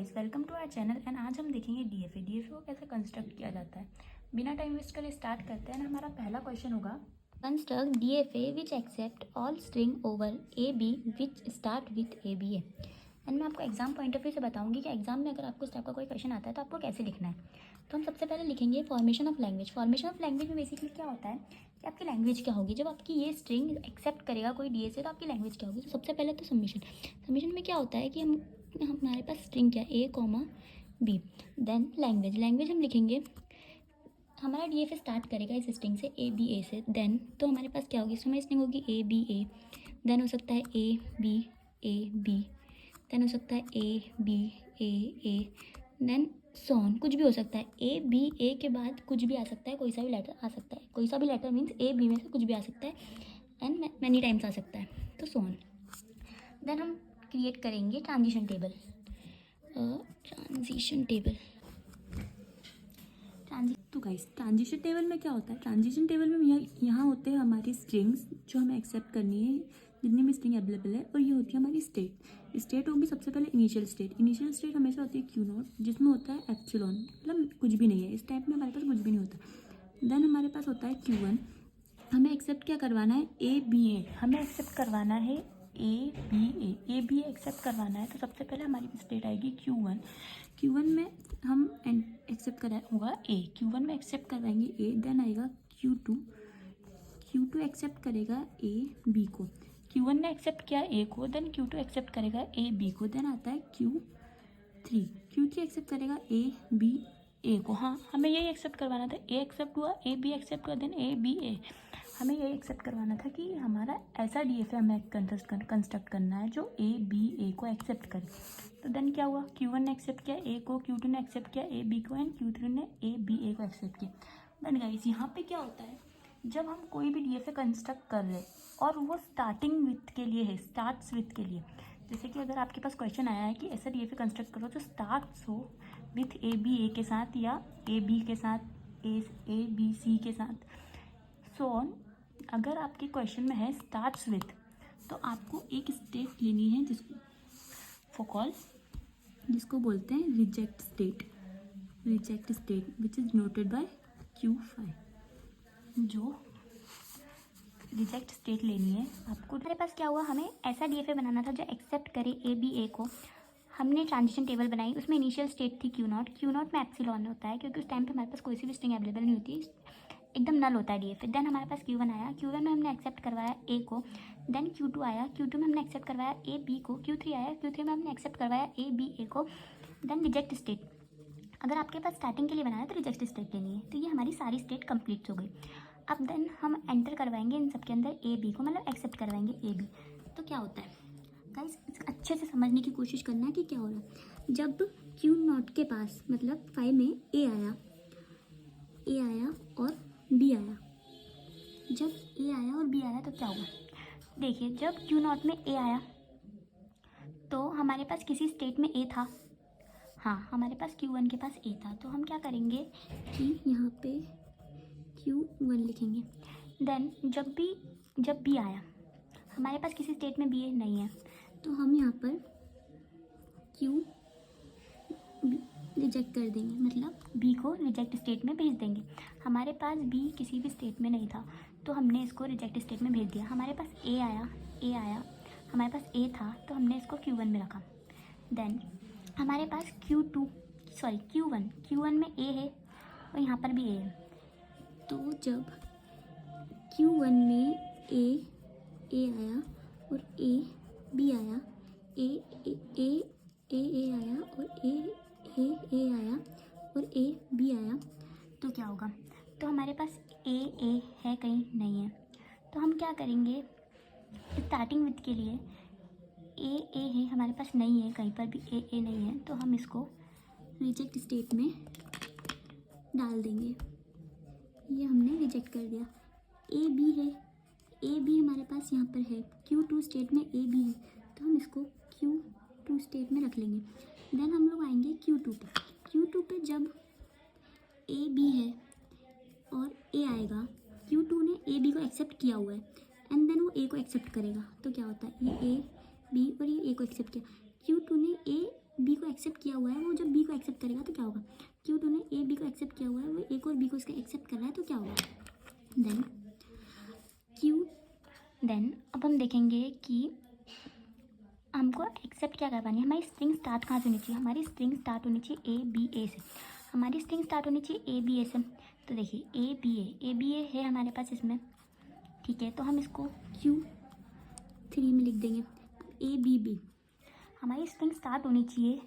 Guys, welcome to our channel and आज हम देखेंगे डीएफए को कैसे कंस्ट्रक्ट किया जाता है। बिना टाइम वेस्ट करे स्टार्ट करते हैं। हमारा पहला क्वेश्चन होगा construct DFA which accept all string over a b which start with a b a. And मैं आपको एग्जाम पॉइंट ऑफ व्यू से बताऊंगी कि एग्जाम में अगर आपको इस टाइप का कोई क्वेश्चन आता है तो आपको कैसे लिखना है। तो हम सबसे पहले लिखेंगे formation of language. Formation of language में बेसिकली क्या होता है कि आपकी लैंग्वेज क्या होगी। जब आपकी ये स्ट्रिंग एक्सेप्ट करेगा कोई डी से तो आपकी लैंग्वेज क्या होगी। तो सबसे पहले तो सबमिशन में क्या होता है कि हमारे पास स्ट्रिंग क्या है, ए कॉमा बी, देन लैंग्वेज हम लिखेंगे। हमारा डी स्टार्ट करेगा इस स्ट्रिंग से ए बी ए से, देन तो हमारे पास क्या होगी, इसमें स्ट्रिंग होगी ए बी ए, देन हो सकता है ए बी, देन हो सकता है ए बी ए, देन सॉन कुछ भी हो सकता है। ए बी ए के बाद कुछ भी आ सकता है, कोई सा भी लेटर आ सकता है। कोई सा भी लेटर मीन्स ए बी में से कुछ भी आ सकता है एंड मैनी टाइम्स आ सकता है, तो सॉन। देन हम क्रिएट करेंगे ट्रांजिशन टेबल। तो गाइस ट्रांजिशन टेबल में क्या होता है, ट्रांजिशन टेबल में यहाँ होते हैं हमारी स्ट्रिंग्स जो हमें एक्सेप्ट करनी है, जितनी भी स्ट्रिंग अवेलेबल है, और ये होती है हमारी स्टेट होगी सबसे पहले इनिशियल स्टेट हमेशा होती है क्यू नॉट, जिसमें होता है एप्सिलॉन, मतलब कुछ भी नहीं है इस टाइप में, हमारे पास कुछ भी नहीं होता। देन हमारे पास होता है क्यू1। हमें एक्सेप्ट क्या करवाना है, ए बी ए, हमें एक्सेप्ट करवाना है ए बी एक्सेप्ट करवाना है। तो सबसे पहले हमारी स्टेट आएगी क्यू वन में हम एक्सेप्ट करा होगा ए, क्यू1 में एक्सेप्ट करवाएंगे ए, देन आएगा क्यू टू एक्सेप्ट करेगा ए बी को। क्यू1 ने एक्सेप्ट किया ए को, देन क्यू2 एक्सेप्ट करेगा ए बी को, देन आता है क्यू थ्री एक्सेप्ट करेगा ए बी ए को। हाँ, हमें यही एक्सेप्ट करवाना था, ए एक्सेप्ट हुआ, ए बी एक्सेप्ट हुआ, देन ए बी ए। हमें यही एक्सेप्ट करवाना था कि हमारा ऐसा डीएफए हमें कंस्ट्रक्ट करना है जो ए बी ए को एक्सेप्ट करे। तो देन क्या हुआ, क्यू1 ने एक्सेप्ट किया ए को, क्यू2 ने एक्सेप्ट किया ए बी को, एंड क्यू3 ने ए बी ए को एक्सेप्ट किया। देन गाइस यहाँ पे क्या होता है, जब हम कोई भी डीएफए कंस्ट्रक्ट कर रहे और वो स्टार्टिंग विथ के लिए है, स्टार्ट्स विथ के लिए, जैसे कि अगर आपके पास क्वेश्चन आया है कि ऐसा डीएफए कंस्ट्रक्ट करो जो स्टार्ट्स हो विथ ए बी ए के साथ या ए बी के साथ, ए बी सी के साथ, सो ऑन। अगर आपके क्वेश्चन में है स्टार्ट्स विथ, तो आपको एक स्टेट लेनी है जिसको बोलते हैं reject state which is noted bye Q5। जो रिजेक्ट स्टेट लेनी है आपको। हमारे पास क्या हुआ, हमें ऐसा डीएफए बनाना था जो एक्सेप्ट करे ए बी ए को। हमने ट्रांजिशन टेबल बनाई, उसमें इनिशियल स्टेट थी क्यू नॉट में एप्सिलॉन होता है, क्योंकि उस टाइम पे हमारे पास कोई सी भी स्ट्रिंग अवेलेबल नहीं होती, एकदम नल होता है डीएफए। देन हमारे पास क्यू1 आया, क्यू1 में हमने एक्सेप्ट करवाया ए को, देन क्यू2 आया, क्यू2 में हमने एक्सेप्ट करवाया ए बी को, क्यू3 आया, क्यू3 में हमने एक्सेप्ट करवाया ए बी ए को, देन रिजेक्ट स्टेट। अगर आपके पास स्टार्टिंग के लिए बनाया तो रिजेक्ट स्टेट लेनी है। तो ये हमारी सारी स्टेट कंप्लीट हो गई। अब देन हम एंटर करवाएंगे इन सबके अंदर ए बी को, मतलब एक्सेप्ट करवाएंगे ए बी। तो क्या होता है गाइस, अच्छे से समझने की कोशिश करना है कि क्या हो रहा है। जब क्यू नॉट के पास मतलब 5 में ए आया और बी आया, जब ए आया और बी आया तो क्या हुआ, देखिए जब क्यू नॉट में ए आया तो हमारे पास किसी स्टेट में ए था। हाँ, हमारे पास Q1 के पास ए था, तो हम क्या करेंगे कि यहाँ पे Q1 लिखेंगे। देन जब बी आया, हमारे पास किसी स्टेट में बी ए नहीं है, तो हम यहाँ पर Q रिजेक्ट कर देंगे, मतलब बी को रिजेक्ट स्टेट में भेज देंगे। हमारे पास बी किसी भी स्टेट में नहीं था, तो हमने इसको रिजेक्ट स्टेट में भेज दिया। हमारे पास ए आया, हमारे पास ए था, तो हमने इसको Q1 में रखा। देन हमारे पास Q1 में ए है और यहाँ पर भी ए है। तो जब Q1 में ए आया और ए बी आया, ए आया और ए आया और ए बी आया, तो क्या होगा, तो हमारे पास ए है कहीं नहीं है, तो हम क्या करेंगे, स्टार्टिंग विथ के लिए ए है हमारे पास नहीं है, कहीं पर भी ए नहीं है, तो हम इसको रिजेक्ट स्टेट में डाल देंगे। ये हमने रिजेक्ट कर दिया। ए बी हमारे पास यहाँ पर है, Q2 स्टेट में ए बी है, तो हम इसको Q2 स्टेट में रख लेंगे। देन हम लोग आएंगे Q2 पे जब ए बी है और ए आएगा, Q2 ने ए बी को एक्सेप्ट किया हुआ है एंड देन वो ए को एक्सेप्ट करेगा, तो क्या होता है, ये ए बी और ये ए को एक्सेप्ट किया, Q2 ने बी को एक्सेप्ट किया हुआ है, वो जब बी को एक्सेप्ट करेगा तो क्या होगा, Q2 ने ए बी को एक्सेप्ट किया हुआ है, वो एक और बी को इसका एक्सेप्ट कर रहा है तो क्या होगा, देन अब हम देखेंगे कि हमको एक्सेप्ट क्या करवानी है। हमारी स्ट्रिंग स्टार्ट कहाँ से होनी चाहिए, हमारी स्ट्रिंग स्टार्ट होनी चाहिए ए बी ए से। हमारी स्ट्रिंग स्टार्ट होनी चाहिए ए बी ए से। तो देखिए ए बी ए है हमारे पास इसमें, ठीक है। तो हम इसको Q3 में लिख देंगे। ए बी बी, हमारी स्ट्रिंग स्टार्ट होनी चाहिए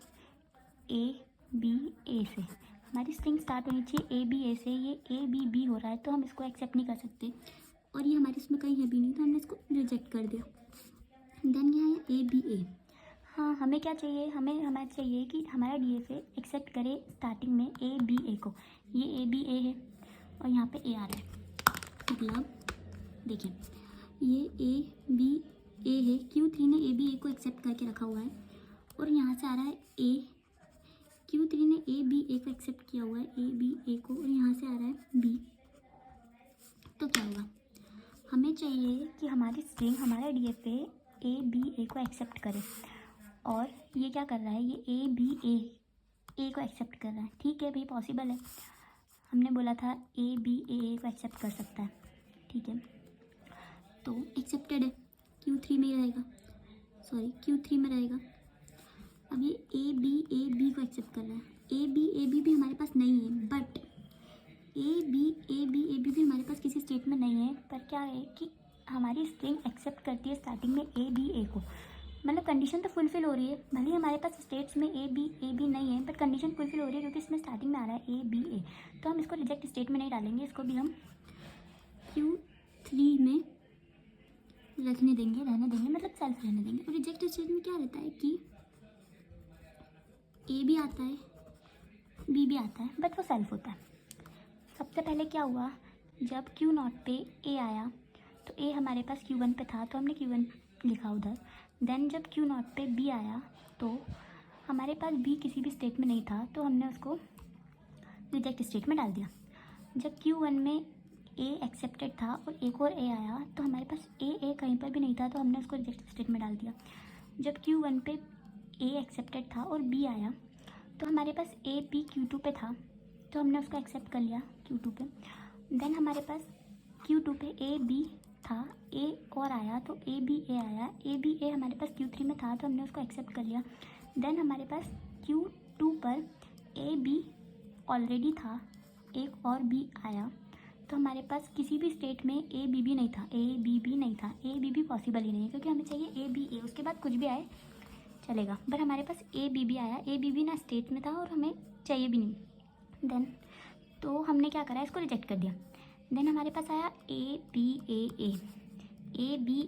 ए बी ए से। हमारी स्ट्रिंग स्टार्ट होनी चाहिए ए बी ए से। ये ए बी बी हो रहा है तो हम इसको एक्सेप्ट नहीं कर सकते, और ये हमारे इसमें कहीं है भी नहीं, तो हमने इसको रिजेक्ट कर दिया। देन यहाँ है ए बी ए। हाँ, हमें क्या चाहिए, हमें चाहिए कि हमारा DFA एक्सेप्ट करे स्टार्टिंग में ए बी ए को। ये ए बी ए है और यहाँ पे ए आ रहा है, मतलब देखिए ये ए बी ए है। Q3 ने ए बी ए को एक्सेप्ट करके रखा हुआ है, और यहाँ से आ रहा है ए। Q3 ने ए बी ए को एक्सेप्ट किया हुआ है, ए बी ए को, और यहाँ से आ रहा है बी। तो क्या होगा, हमें चाहिए कि हमारी स्ट्रिंग, हमारा DFA ए बी ए को एक्सेप्ट करे, और ये क्या कर रहा है, ये ए बी ए को एक्सेप्ट कर रहा है। ठीक है भाई, पॉसिबल है, हमने बोला था ए बी ए को एक्सेप्ट कर सकता है, ठीक है। तो एक्सेप्टेड है, Q3 में रहेगा, Q3 में रहेगा। अब ये ए बी को एक्सेप्ट कर रहा है। ए बी भी हमारे पास नहीं है, बट ए बी भी हमारे पास किसी स्टेट में नहीं है, पर क्या है कि हमारी स्ट्रिंग एक्सेप्ट करती है स्टार्टिंग में ए बी को। मतलब कंडीशन तो फुलफिल हो रही है, भले ही हमारे पास स्टेट्स में ए बी नहीं है, बट कंडीशन फुलफिल हो रही है क्योंकि इसमें स्टार्टिंग में आ रहा है ए बी ए। तो हम इसको रिजेक्ट स्टेट में नहीं डालेंगे, इसको भी हम Q3 में रहने देंगे, मतलब सेल्फ रहने देंगे। और रिजेक्ट स्टेट में क्या रहता है कि ए भी आता है, बी भी आता है, बट वो सेल्फ होता है। सबसे पहले क्या हुआ, जब Q0 पे ए आया तो ए हमारे पास Q1 पे था, तो हमने Q1 लिखा उधर। देन जब Q0 पे बी आया तो हमारे पास बी किसी भी स्टेट में नहीं था, तो हमने उसको रिजेक्ट स्टेट में डाल दिया। जब Q1 में ए एक्सेप्टेड था और एक और ए आया, तो हमारे पास ए कहीं पर भी नहीं था, तो हमने उसको रिजेक्ट स्टेट में डाल दिया। जब Q1 पे ए एक्सेप्टेड था और बी आया, तो हमारे पास ए बी Q2 पे था, तो हमने उसको एक्सेप्ट कर लिया Q2 पे। देन हमारे पास Q2 पे ए बी था, ए और आया तो ए बी ए आया, ए बी ए हमारे पास Q3 में था, तो हमने उसको एक्सेप्ट कर लिया। देन हमारे पास Q2 पर ए बी ऑलरेडी था, एक और बी आया, तो हमारे पास किसी भी स्टेट में ए बी भी नहीं था, ए बी भी पॉसिबल ही नहीं है, क्योंकि हमें चाहिए ए बी ए, उसके बाद कुछ भी आए चलेगा, बट हमारे पास ए बी भी आया, ए बी भी ना स्टेट में था और हमें चाहिए भी नहीं। देन तो हमने क्या करा, इसको रिजेक्ट कर दिया। देन हमारे पास आया ए बी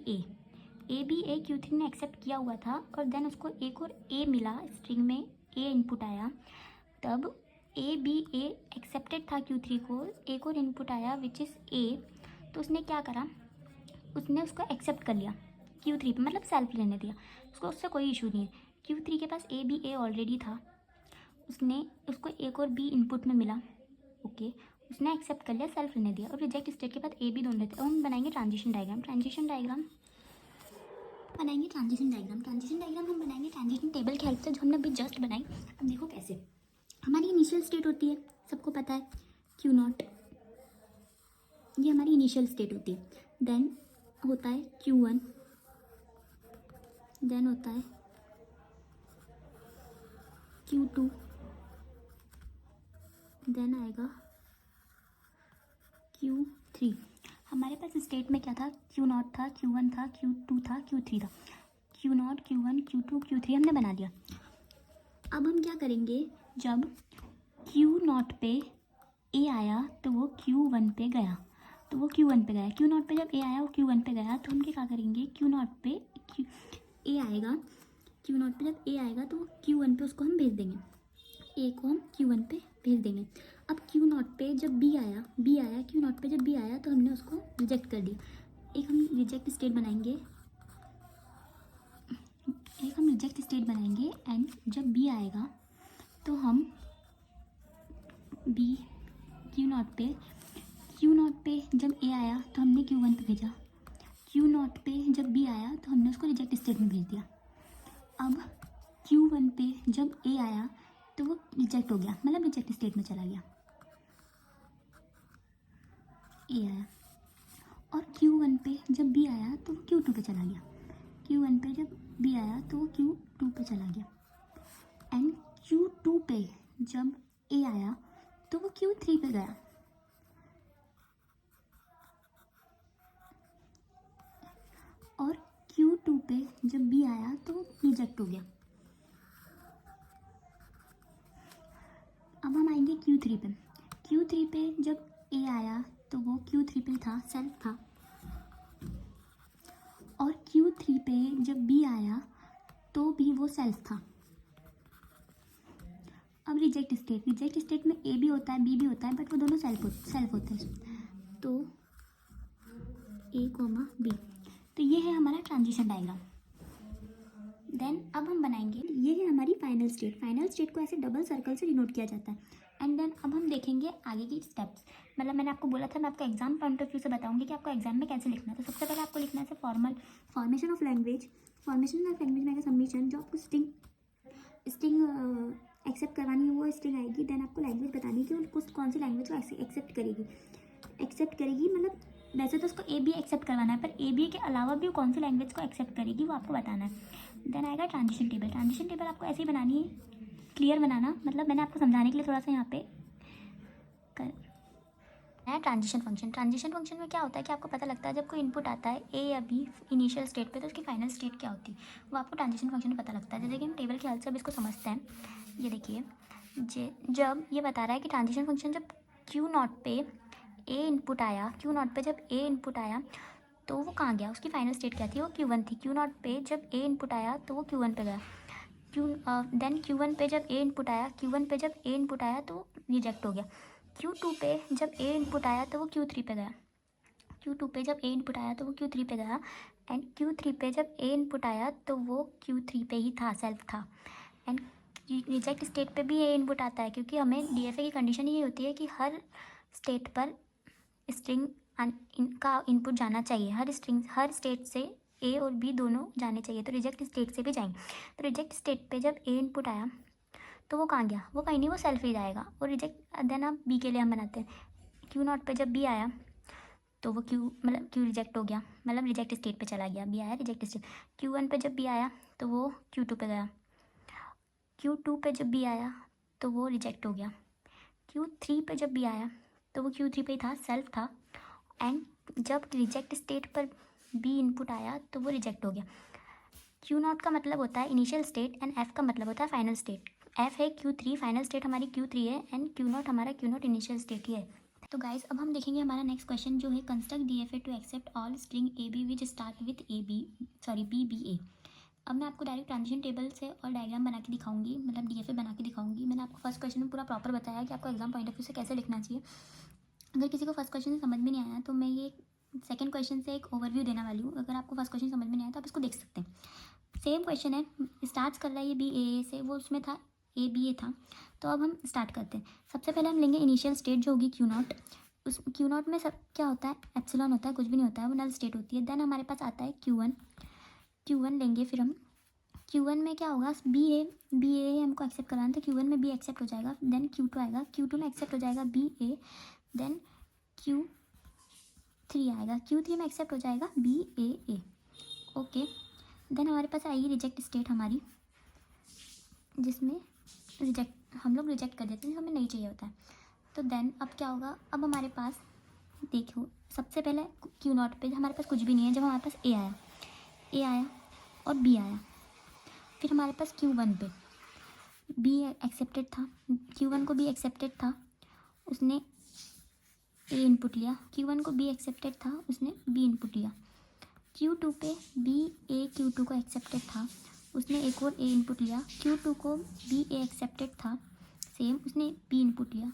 ए Q3 ने एक्सेप्ट किया हुआ था, और देन उसको एक और ए मिला, स्ट्रिंग में ए इनपुट आया, तब ए बी ए एक्सेप्टेड था Q3 को, एक और इनपुट आया विच इज़ ए, तो उसने क्या करा, उसने उसको एक्सेप्ट कर लिया Q3 पे, मतलब सेल्फ लेने दिया उसको, उससे कोई इशू नहीं है। Q3 के पास ए बी ए ऑलरेडी था, उसने उसको एक और बी इनपुट में मिला, ओके, उसने एक्सेप्ट कर लिया, सेल्फ रहने दिया। और रिजेक्ट स्टेट के बाद ए बी दोनों रहते हैं। और हम बनाएंगे ट्रांजिशन डायग्राम हम बनाएंगे ट्रांजिशन टेबल की हेल्प से, जो हमने अभी जस्ट बनाई। अब देखो कैसे, हमारी इनिशियल स्टेट होती है, सबको पता है Q0, ये हमारी इनिशियल स्टेट होती है। देन होता है Q1, देन होता है Q2, देन आएगा Q3। हमारे पास स्टेट में क्या था, Q0 था, Q1 था, Q2 था, Q3 था। Q0, Q1, Q2, Q3 हमने बना दिया। अब हम क्या करेंगे, जब Q0 पे ए आया तो वो Q1 पे गया, Q0 पे जब ए आया वो Q1 पे गया, तो हम क्या करेंगे, Q0 पे ए आएगा, Q0 पे जब ए आएगा तो Q1 पे उसको हम भेज देंगे, ए को हम Q1 पे भेज देंगे। अब Q0 पे जब बी आया, Q0 पे जब बी आया तो हमने उसको रिजेक्ट कर दिया। एक हम रिजेक्ट स्टेट बनाएंगे, एंड जब बी आएगा तो हम बी Q0 पे जब ए आया तो हमने Q1 पे भेजा, Q0 पे जब बी आया तो हमने उसको रिजेक्ट स्टेट में भेज दिया। अब Q1 पे जब A आया तो वो रिजेक्ट हो गया, मतलब रिजेक्ट स्टेट में चला गया, A आया। और Q1 पे जब B आया तो वो Q2 पे चला गया, Q1 पे जब B आया तो वो Q2 पे चला गया। एंड Q2 पे जब A आया तो वो Q3 पे गया, और Q2 पे जब B आया तो वो रिजेक्ट हो गया। अब हम आएंगे Q3 पे। Q3 पे जब A आया तो वो Q3 पे था, सेल्फ था, और Q3 पे जब B आया तो भी वो सेल्फ था। अब रिजेक्ट स्टेट में A भी होता है B भी होता है, बट वो दोनों सेल्फ होते हैं। तो A, B, तो ये है हमारा ट्रांजिशन डायग्राम। देन अब हम बनाएंगे, ये है हमारी फाइनल स्टेट को ऐसे डबल सर्कल से डिनोट किया जाता है। एंड देन अब हम देखेंगे आगे की स्टेप्स। मतलब मैंने आपको बोला था मैं आपको एग्जाम पॉइंट ऑफ व्यू से बताऊंगी कि आपको एग्जाम में कैसे लिखना है। तो सबसे पहले आपको लिखना है फॉर्मेशन ऑफ लैंग्वेज में सबमिशन, जो आपको स्ट्रिंग एक्सेप्ट करवानी है वो स्ट्रिंग आएगी। देन आपको लैंग्वेज बतानी है कि उनको कौन सी लैंग्वेज को एक्सेप्ट करेगी, मतलब वैसे तो उसको AB एक्सेप्ट करवाना है, पर AB के अलावा भी वो कौन सी लैंग्वेज को एक्सेप्ट करेगी वो आपको बताना है। देन आएगा ट्रांजिशन टेबल आपको ऐसे ही बनानी है, क्लियर बनाना, मतलब मैंने आपको समझाने के लिए थोड़ा सा यहाँ पे कर है। ट्रांजिशन फंक्शन में क्या होता है कि आपको पता लगता है जब कोई इनपुट आता है A या B इनिशियल स्टेट पे, तो उसकी फाइनल स्टेट क्या होती है वो आपको ट्रांजिशन फंक्शन में पता लगता है। जैसे कि हम टेबल के हेल्प से अब इसको समझते हैं। ये देखिए, जब ये बता रहा है कि ट्रांजिशन फंक्शन जब Q0 पे A इनपुट आया तो वो कहाँ गया, उसकी फाइनल स्टेट क्या थी, वो Q1 थी। Q0 पे जब A इनपुट आया तो वो Q1 पे गया। देन Q1 पे जब A इनपुट आया तो रिजेक्ट हो गया। Q2 पे जब A इनपुट आया तो वो Q3 पे गया। एंड Q3 पे जब A इनपुट आया तो वो Q3 पे ही था, सेल्फ था। एंड रिजेक्ट स्टेट पे भी A इनपुट आता है, क्योंकि हमें DFA की कंडीशन ये होती है कि हर स्टेट पर स्ट्रिंग इनका इनपुट जाना चाहिए, हर स्टेट से A और B दोनों जाने चाहिए, तो रिजेक्ट स्टेट से भी जाएंगे। तो रिजेक्ट स्टेट पे जब A इनपुट आया तो वो कहाँ गया, वो कहीं नहीं, वो सेल्फ ही जाएगा। और रिजेक्ट देन अब B के लिए हम बनाते हैं। Q0 पे जब B आया तो वो Q रिजेक्ट हो गया, मतलब रिजेक्ट स्टेट पे चला गया, B आया रिजेक्ट स्टेट। Q1 पे जब B आया तो वो Q2 पे गया। Q2 पे जब B आया तो वो रिजेक्ट हो गया। Q3 पे जब B आया तो वो Q3 पे ही था, सेल्फ था। एंड जब रिजेक्ट स्टेट पर B इनपुट आया तो वो रिजेक्ट हो गया। Q0 का मतलब होता है इनिशियल स्टेट एंड F का मतलब होता है फाइनल स्टेट। F है Q3, फाइनल स्टेट हमारी Q3 है, एंड Q0 हमारा Q0 इनिशियल स्टेट ही है। तो गाइस अब हम देखेंगे हमारा नेक्स्ट क्वेश्चन जो है construct DFA to accept all string AB which start with BBA। अब मैं आपको डायरेक्ट ट्रांजिशन टेबल से और डायग्राम बना के दिखाऊंगी, मतलब DFA बना के दिखाऊंगी। मैंने आपको फर्स्ट क्वेश्चन में पूरा प्रॉपर बताया कि आपको एग्जाम पॉइंट ऑफ व्यू से कैसे लिखना चाहिए। अगर किसी को फर्स्ट क्वेश्चन समझ में नहीं आया तो मैं ये सेकंड क्वेश्चन से एक ओवरव्यू देने वाली हूँ। अगर आपको फर्स्ट क्वेश्चन समझ में नहीं आया तो आप इसको देख सकते हैं। सेम क्वेश्चन है, स्टार्ट कर रहा है ये BA से, वो उसमें था ABA था। तो अब हम स्टार्ट करते हैं। सबसे पहले हम लेंगे इनिशियल स्टेट जो होगी Q0। उस Q0 में सब क्या होता है, एप्सिलॉन होता है, कुछ भी नहीं होता है, वो नल स्टेट होती है। देन हमारे पास आता है Q1 लेंगे। फिर हम Q1 में क्या होगा, BA हमको एक्सेप्ट कराना था, Q1 में B एक्सेप्ट हो जाएगा। देन Q2 आएगा, Q2 में एक्सेप्ट हो जाएगा BA। देन Q3 आएगा, Q3 में एक्सेप्ट हो जाएगा BAA। ओके, देन हमारे पास आएगी रिजेक्ट स्टेट हमारी, जिसमें हम लोग रिजेक्ट कर देते हैं, हमें नहीं चाहिए होता है। तो देन अब क्या होगा, अब हमारे पास देखो सबसे पहले Q0 पे हमारे पास कुछ भी नहीं है। जब हमारे पास A आया और B आया, फिर हमारे पास Q1 पे B एक्सेप्टेड था, Q1 को B एक्सेप्टेड था, उसने A इनपुट लिया। Q1 को B एक्सेप्टेड था, उसने B इनपुट लिया। Q2 पे BA Q2 को एक्सेप्टेड था, उसने एक और A इनपुट लिया। Q2 को BA एक्सेप्टेड था, सेम, उसने B इनपुट लिया।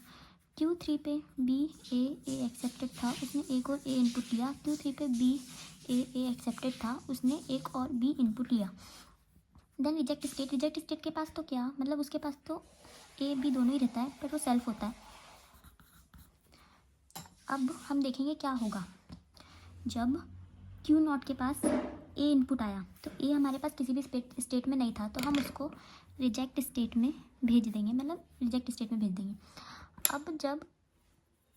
Q3 पे BA एक्सेप्टेड था, उसने एक और A इनपुट लिया। Q3 पे BA एक्सेप्टेड था, उसने एक और B इनपुट लिया। देन रिजेक्ट स्टेट के पास तो क्या, मतलब उसके पास तो A B दोनों ही रहता है, पर वो सेल्फ होता है। अब हम देखेंगे क्या होगा जब Q0 के पास A इनपुट आया। तो A हमारे पास किसी भी स्टेट में नहीं था, तो हम उसको रिजेक्ट स्टेट में भेज देंगे, मतलब रिजेक्ट स्टेट में भेज देंगे। अब जब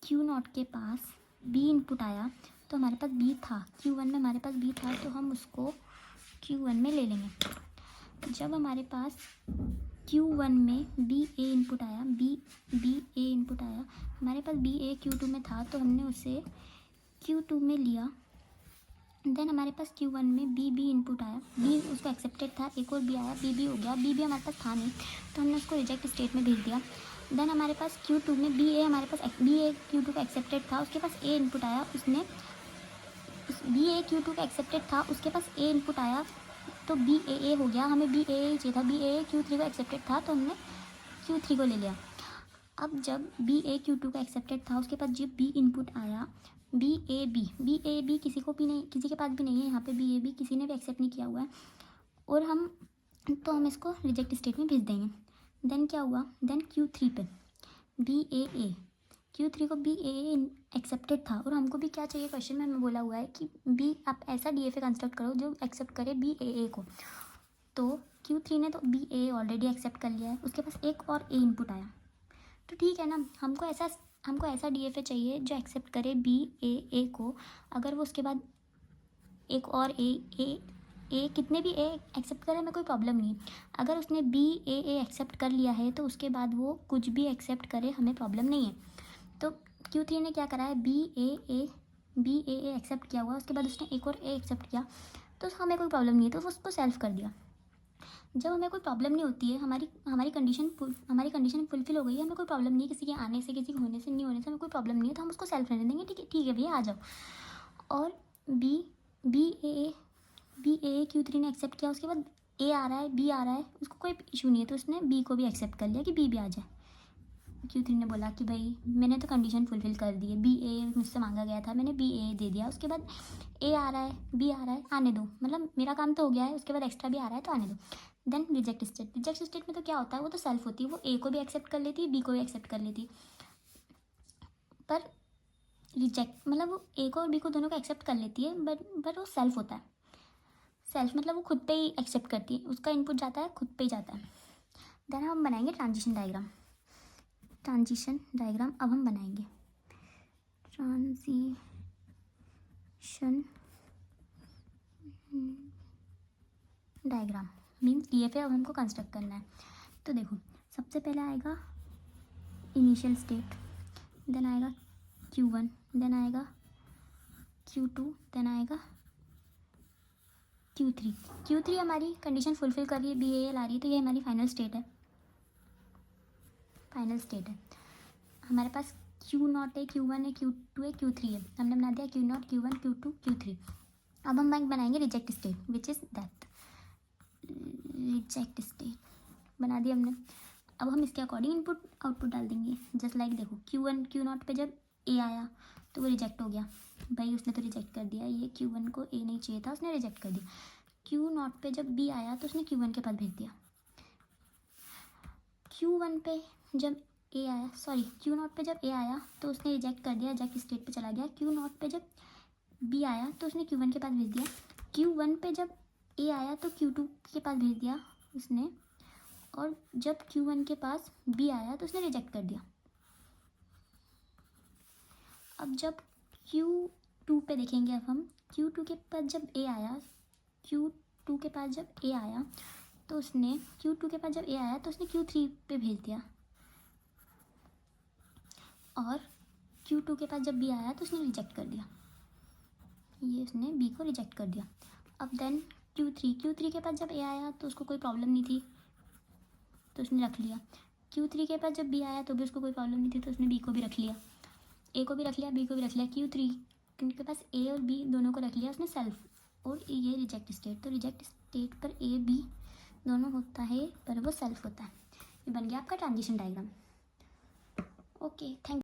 Q0 के पास B इनपुट आया तो हमारे पास B था, Q1 में हमारे पास B था, तो हम उसको Q1 में ले लेंगे। जब हमारे पास Q1 में BA इनपुट आया, BA इनपुट आया, हमारे पास BA Q2 में था, तो हमने उसे Q2 में लिया। देन हमारे पास Q1 में BB इनपुट आया, B उसको एक्सेप्टेड था, एक और B आया, BB हो गया, BB हमारे पास था नहीं, तो हमने उसको रिजेक्ट स्टेट में भेज दिया। देन हमारे पास Q2 में BA हमारे पास BA Q2 का एक्सेप्टेड था, उसके पास A इनपुट आया, उसने BA Q2 का एक्सेप्टेड था, उसके पास A इनपुट आया, तो BAA हो गया, हमें BAA चाहिए था, BAA Q3 का एक्सेप्टेड था, तो हमने Q3 को ले लिया। अब जब BA Q2 का एक्सेप्टेड था, उसके पास जब B इनपुट आया, BAB किसी को भी नहीं, किसी के पास भी नहीं है यहाँ पे, BAB किसी ने भी एक्सेप्ट नहीं किया हुआ है, और हम इसको रिजेक्ट स्टेट में भेज देंगे। देन क्या हुआ, देन Q3 पे BAA Q3 को BAA एक्सेप्टेड था, और हमको भी क्या चाहिए, क्वेश्चन में हमें बोला हुआ है कि B आप ऐसा DFA कंस्ट्रक्ट करो जो एक्सेप्ट करे BAA को। तो Q3 ने तो BAA ऑलरेडी एक्सेप्ट कर लिया है, उसके पास एक और A इनपुट आया, तो ठीक है ना, हमको ऐसा DFA चाहिए जो एक्सेप्ट करे BAA को। अगर वो उसके बाद एक और A कितने भी A एक्सेप्ट करे, हमें कोई प्रॉब्लम नहीं। अगर उसने BAA एक्सेप्ट कर लिया है तो उसके बाद वो कुछ भी एक्सेप्ट करे, हमें प्रॉब्लम नहीं है। तो Q3 ने क्या करा है, BAA एक्सेप्ट किया हुआ, उसके बाद उसने एक और A एक्सेप्ट किया, तो हमें कोई प्रॉब्लम नहीं है, तो उसको सेल्फ कर दिया। जब हमें कोई प्रॉब्लम नहीं होती है, हमारी कंडीशन फुलफिल हो गई है, हमें कोई प्रॉब्लम नहीं है, किसी के आने से, किसी के होने से, नहीं होने से हमें कोई प्रॉब्लम नहीं है, तो हम उसको सेल्फ रहने देंगे, ठीक है भैया आ जाओ। और BAA Q3 ने एक्सेप्ट किया, उसके बाद A आ रहा है, B आ रहा है, उसको कोई इशू नहीं है, तो उसने B को भी एक्सेप्ट कर लिया कि B भी आ जाए। Q3 ने बोला कि भाई मैंने तो कंडीशन फुलफिल कर दी है, BA मुझसे मांगा गया था, मैंने BA दे दिया, उसके बाद A आ रहा है, B आ रहा है, आने दो, मतलब मेरा काम तो हो गया है, उसके बाद एक्स्ट्रा भी आ रहा है तो आने दो। देन रिजेक्ट स्टेट में तो क्या होता है, वो तो सेल्फ होती है, वो A को भी एक्सेप्ट कर लेती है, B को भी एक्सेप्ट कर लेती है, पर रिजेक्ट मतलब वो A को और B को दोनों को एक्सेप्ट कर लेती है, बट वो सेल्फ होता है। सेल्फ मतलब वो खुद पे ही एक्सेप्ट करती है, उसका इनपुट जाता है, खुद पे ही जाता है। देन हम बनाएंगे ट्रांजिशन डायग्राम अब हम बनाएंगे ट्रांजिशन डायग्राम, मीन्स DFA अब हमको कंस्ट्रक्ट करना है। तो देखो, सबसे पहले आएगा इनिशियल स्टेट, देन आएगा Q1, देन आएगा Q2, देन आएगा Q3 हमारी कंडीशन फुलफिल कर रही है, BAA ला रही है, तो ये हमारी फाइनल स्टेट है। हमारे पास Q0 है, Q1 है, Q2 है, Q3 है, हमने बना दिया Q0, Q1, Q2, Q3। अब हम बनाएंगे reject state, which is that reject state बना दिया हमने। अब हम इसके अकॉर्डिंग इनपुट आउटपुट डाल देंगे, जस्ट लाइक देखो Q0 पे जब A आया तो वो रिजेक्ट हो गया, भाई उसने तो रिजेक्ट कर दिया, ये Q1 को A नहीं चाहिए था, उसने रिजेक्ट कर दिया। Q0 पे जब B आया तो उसने Q1 के पास भेज दिया। Q0 पे जब A आया तो उसने रिजेक्ट कर दिया, रिजेक्ट स्टेट पे चला गया। Q0 पे जब B आया तो उसने Q1 के पास भेज दिया। Q1 पे जब A आया तो Q2 के पास भेज दिया उसने, और जब Q1 के पास B आया तो उसने रिजेक्ट कर दिया। अब जब Q2 पे देखेंगे, अब हम Q2 के पास जब A आया, Q2 के पास जब A आया तो उसने Q2 के पास जब A आया तो उसने Q3 पे भेज दिया, और Q2 के पास जब B आया तो उसने रिजेक्ट कर दिया, ये उसने B को रिजेक्ट कर दिया। अब देन Q3 के पास जब A आया तो उसको कोई प्रॉब्लम नहीं थी, तो उसने रख लिया। Q3 के पास जब B आया तो भी उसको कोई प्रॉब्लम नहीं थी, तो उसने B को भी रख लिया, A को भी रख लिया, B को भी रख लिया। Q3 के पास A और B दोनों को रख लिया उसने सेल्फ, और ये रिजेक्ट स्टेट, तो रिजेक्ट स्टेट पर A B दोनों होता है, पर वो सेल्फ होता है। ये बन गया आपका ट्रांजिशन डायग्राम। Okay, thank